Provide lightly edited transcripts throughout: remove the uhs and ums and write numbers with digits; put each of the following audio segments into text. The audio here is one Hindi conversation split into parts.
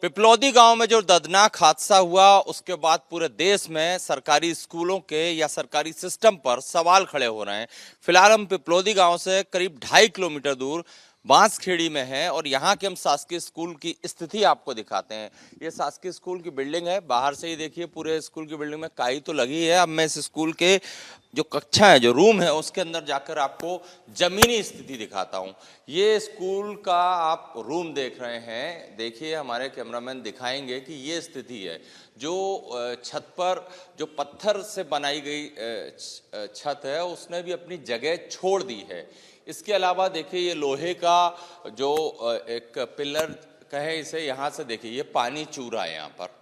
पिपलौदी गांव में जो दर्दनाक हादसा हुआ उसके बाद पूरे देश में सरकारी स्कूलों के या सरकारी सिस्टम पर सवाल खड़े हो रहे हैं। फिलहाल हम पिपलौदी गांव से करीब 2.5 किलोमीटर दूर बांसखेड़ी में हैं और यहाँ के हम शासकीय स्कूल की स्थिति आपको दिखाते हैं। ये शासकीय स्कूल की बिल्डिंग है, बाहर से ही देखिए पूरे स्कूल की बिल्डिंग में काई तो लगी है। अब मैं इस स्कूल के जो कक्षा है, जो रूम है, उसके अंदर जाकर आपको जमीनी स्थिति दिखाता हूँ। ये स्कूल का आप रूम देख रहे हैं, देखिए हमारे कैमरामैन दिखाएंगे कि ये स्थिति है। जो छत पर जो पत्थर से बनाई गई छत है उसने भी अपनी जगह छोड़ दी है। इसके अलावा देखिए ये लोहे का जो एक पिलर कहे इसे, यहाँ से देखिए ये पानी चू रहा है। यहाँ पर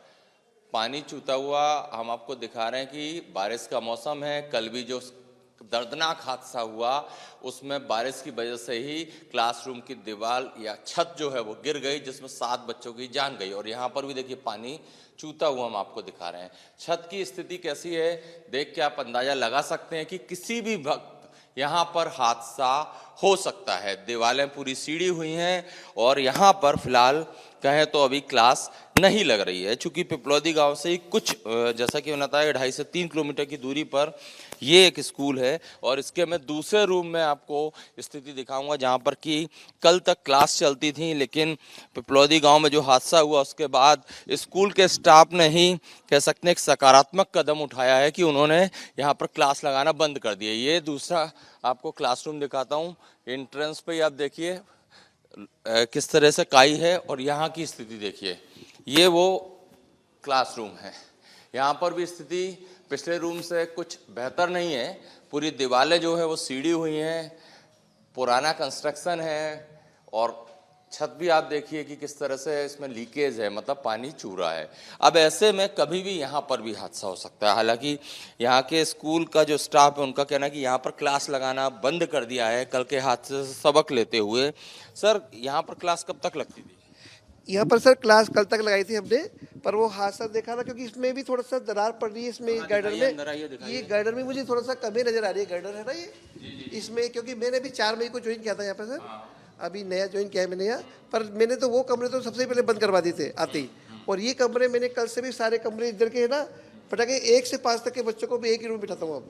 पानी चूता हुआ हम आपको दिखा रहे हैं कि बारिश का मौसम है। कल भी जो दर्दनाक हादसा हुआ उसमें बारिश की वजह से ही क्लासरूम की दीवार या छत जो है वो गिर गई, जिसमें 7 बच्चों की जान गई। और यहाँ पर भी देखिए पानी चूता हुआ हम आपको दिखा रहे हैं। छत की स्थिति कैसी है देख के आप अंदाजा लगा सकते हैं कि किसी भी वक्त यहाँ पर हादसा हो सकता है। दीवारें पूरी सीढ़ी हुई हैं और यहाँ पर फिलहाल कहें तो अभी क्लास नहीं लग रही है। चूंकि पिपलौदी गांव से ही कुछ जैसा कि मैंने बताया 2.5 से 3 किलोमीटर की दूरी पर ये एक स्कूल है। और इसके मैं दूसरे रूम में आपको स्थिति दिखाऊंगा जहां पर कि कल तक क्लास चलती थी, लेकिन पिपलौदी गांव में जो हादसा हुआ उसके बाद स्कूल के स्टाफ ने ही कह सकते हैं एक सकारात्मक कदम उठाया है कि उन्होंने यहाँ पर क्लास लगाना बंद कर दिया। ये दूसरा आपको क्लासरूम दिखाता हूँ। एंट्रेंस पे आप देखिए किस तरह से काई है और यहाँ की स्थिति देखिए। ये वो क्लासरूम है। यहाँ पर भी स्थिति पिछले रूम से कुछ बेहतर नहीं है। पूरी दीवारें जो है वो सीढ़ी हुई हैं, पुराना कंस्ट्रक्शन है और छत भी आप देखिए कि किस तरह से इसमें लीकेज है, मतलब पानी चू रहा है। अब ऐसे में कभी भी यहाँ पर भी हादसा हो सकता है। हालांकि यहाँ के स्कूल का जो स्टाफ है उनका कहना है कि यहाँ पर क्लास लगाना बंद कर दिया है कल के हादसे से सबक लेते हुए। सर, यहाँ पर क्लास कब तक लगती थी? यहाँ पर सर क्लास कल तक लगाई थी हमने, पर वो हादसा देखा ना, क्योंकि इसमें भी थोड़ा सा दरार पड़ रही है। इसमें गार्डर में, ये गार्डर में मुझे थोड़ा सा कमी नजर आ रही है। गार्डर है ना ये इसमें, क्योंकि मैंने भी 4 मई को ज्वाइन किया था यहाँ पर सर। अभी नया ज्वाइन किया है मैंने यहाँ पर। मैंने तो वो कमरे तो सबसे पहले बंद करवा दिए थे आते ही। और ये कमरे मैंने कल से भी सारे कमरे इधर के है ना पटाखे 1 से 5 तक के बच्चों को भी एक ही रूम बिठाता हूँ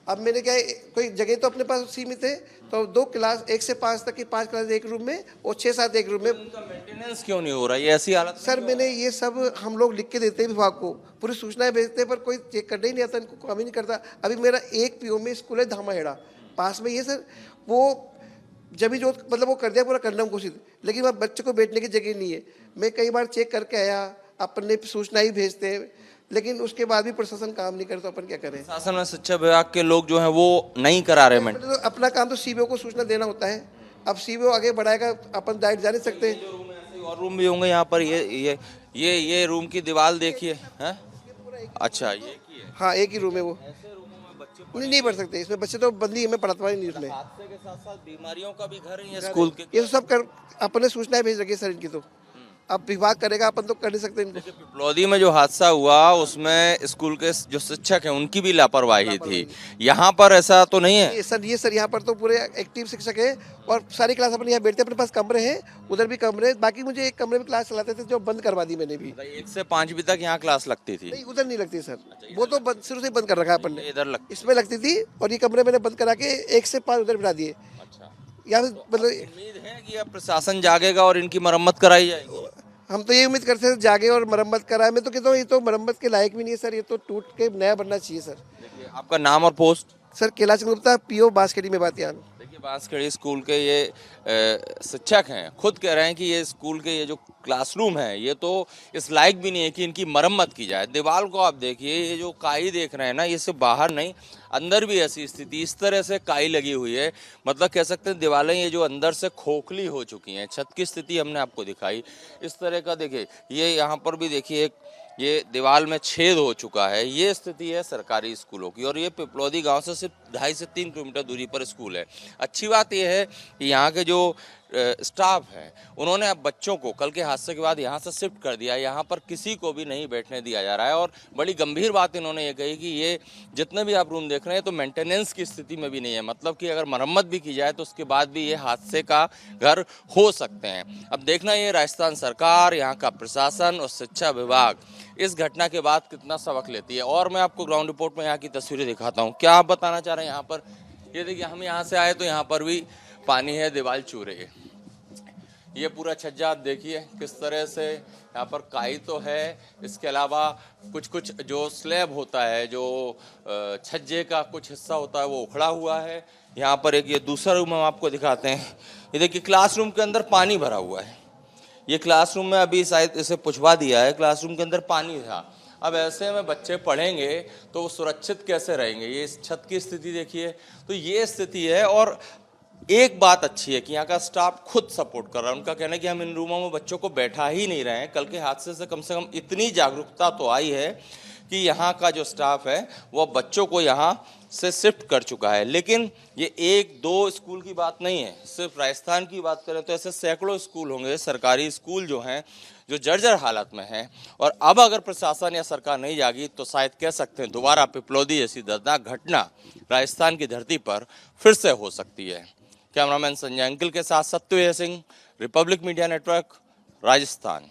अब मैंने क्या है, कोई जगह तो अपने पास सीमित है, तो 2 क्लास 1 से 5 तक की 5 क्लास एक रूम में और 6-7 एक रूम में। उनका मेंटेनेंस क्यों नहीं हो रहा है? ये ऐसी हालत सर मैंने ये सब हम लोग लिख के देते हैं विभाग को, पूरी सूचनाएं भेजते हैं, पर कोई चेक करने ही नहीं आता, इनको काम ही नहीं करता। अभी मेरा एक पीओ में स्कूल है धामाहेड़ा पास में, ये सर वो जब भी जो मतलब वो कर दिया पूरा करना कोशिश, लेकिन वहाँ बच्चों को बैठने की जगह नहीं है। मैं कई बार चेक करके आया, अपने सूचनाएं भेजते हैं, लेकिन उसके बाद भी प्रशासन काम नहीं करता। अपन क्या करें? शासन में शिक्षा विभाग के लोग जो हैं वो नहीं करा रहे। तो अपना काम तो सीबीओ को सूचना देना होता है। अब सीबीओ आगे बढ़ाएगा, अपन डायरेक्ट जा नहीं सकते। और रूम भी होंगे यहाँ पर। ये रूम की दीवार देखिए है। अच्छा, ये की है। हाँ, एक ही रूम है वो। नहीं पढ़ सकते इसमें, बच्चे तो बंदी है, मैं पढ़ाता ही नहीं उसमें। हादसे के साथ साथ बीमारियों का भी घर है स्कूल के। ये सब कर अपने सूचनाएं भेज रखी है सर इनकी, तो अब विभाग करेगा, अपन तो कर नहीं सकते इनको। पिपलौदी में जो हादसा हुआ उसमें स्कूल के जो शिक्षक हैं उनकी भी लापरवाही थी। यहाँ पर ऐसा तो नहीं है? ये सर यहाँ पर तो पूरे एक्टिव शिक्षक है और सारी क्लास अपन यहाँ बैठते हैं। अपने पास कमरे हैं, उधर भी कमरे। बाकी मुझे एक कमरे में क्लास चलाते थे जो बंद करवा दी मैंने भी। 1 से 5 बजे तक यहाँ क्लास लगती थी? नहीं, उधर नहीं लगती सर, वो तो शुरू से बंद कर रखा है अपन ने। इधर लगती, इसमें लगती थी और ये कमरे मैंने बंद करा के 1 से 5 उधर बिठा दिए। अच्छा, यहाँ मतलब उम्मीद है कि अब प्रशासन जागेगा और इनकी मरम्मत कराई जाएगी। हम तो ये उम्मीद करते हैं जागे और मरम्मत कराए। मैं तो कहता हूँ ये तो मरम्मत के लायक भी नहीं है सर, ये तो टूट के नया बनना चाहिए सर। देखिए, आपका नाम और post? Sir Kailash Gupta, PO Banskhedi में बात। देखिए, बांसखेड़ी स्कूल के ये शिक्षक हैं, खुद कह रहे हैं कि ये स्कूल के ये जो क्लासरूम है ये तो इस लायक भी नहीं है कि इनकी मरम्मत की जाए। दीवार को आप देखिए, ये जो काई देख रहे हैं ना, ये सिर्फ बाहर नहीं अंदर भी ऐसी स्थिति, इस तरह से काई लगी हुई है। मतलब कह सकते हैं दीवारें ये जो अंदर से खोखली हो चुकी हैं। छत की स्थिति हमने आपको दिखाई इस तरह का। देखिए ये यहाँ पर भी देखिए ये दीवार में छेद हो चुका है। ये स्थिति है सरकारी स्कूलों की। और ये पिपलौदी गांव से सिर्फ 2.5 से 3 किलोमीटर दूरी पर स्कूल है। अच्छी बात यह है कि यहाँ के जो स्टाफ है उन्होंने अब बच्चों को कल के हादसे के बाद यहाँ से शिफ्ट कर दिया, यहाँ पर किसी को भी नहीं बैठने दिया जा रहा है। और बड़ी गंभीर बात इन्होंने ये कही कि ये जितने भी आप रूम देख रहे हैं तो मेंटेनेंस की स्थिति में भी नहीं है, मतलब कि अगर मरम्मत भी की जाए तो उसके बाद भी ये हादसे का घर हो सकते हैं। अब देखना ये राजस्थान सरकार, यहाँ का प्रशासन और शिक्षा विभाग इस घटना के बाद कितना सबक लेती है। और मैं आपको ग्राउंड रिपोर्ट में यहाँ की तस्वीरें दिखाता हूँ। क्या आप बताना चाह रहे हैं यहाँ पर? ये देखिए, हम यहाँ से आए तो यहाँ पर भी पानी है, दीवार चू रही है। ये पूरा छज्जा आप देखिए किस तरह से यहाँ पर काई तो है, इसके अलावा कुछ कुछ जो स्लैब होता है, जो छज्जे का कुछ हिस्सा होता है वो उखड़ा हुआ है। यहाँ पर एक ये दूसरा रूम हम आपको दिखाते हैं। ये देखिए क्लासरूम के अंदर पानी भरा हुआ है। ये क्लासरूम में अभी शायद इसे पुछवा दिया है, क्लासरूम के अंदर पानी था। अब ऐसे में बच्चे पढ़ेंगे तो वो सुरक्षित कैसे रहेंगे? ये इस छत की स्थिति देखिए, तो ये स्थिति है। और एक बात अच्छी है कि यहाँ का स्टाफ खुद सपोर्ट कर रहा है। उनका कहना है कि हम इन रूमों में बच्चों को बैठा ही नहीं रहे हैं। कल के हादसे से कम इतनी जागरूकता तो आई है कि यहाँ का जो स्टाफ है वो बच्चों को यहाँ से शिफ्ट कर चुका है। लेकिन ये एक दो स्कूल की बात नहीं है, सिर्फ राजस्थान की बात करें तो ऐसे सैकड़ों स्कूल होंगे, सरकारी स्कूल जो हैं जो जर्जर हालत में हैं। और अब अगर प्रशासन या सरकार नहीं जागी तो शायद कह सकते हैं दोबारा पिपलौदी जैसी दर्दनाक घटना राजस्थान की धरती पर फिर से हो सकती है। कैमरामैन संजय अंकिल के साथ Satyaved Singh, Republic Media Network, Rajasthan.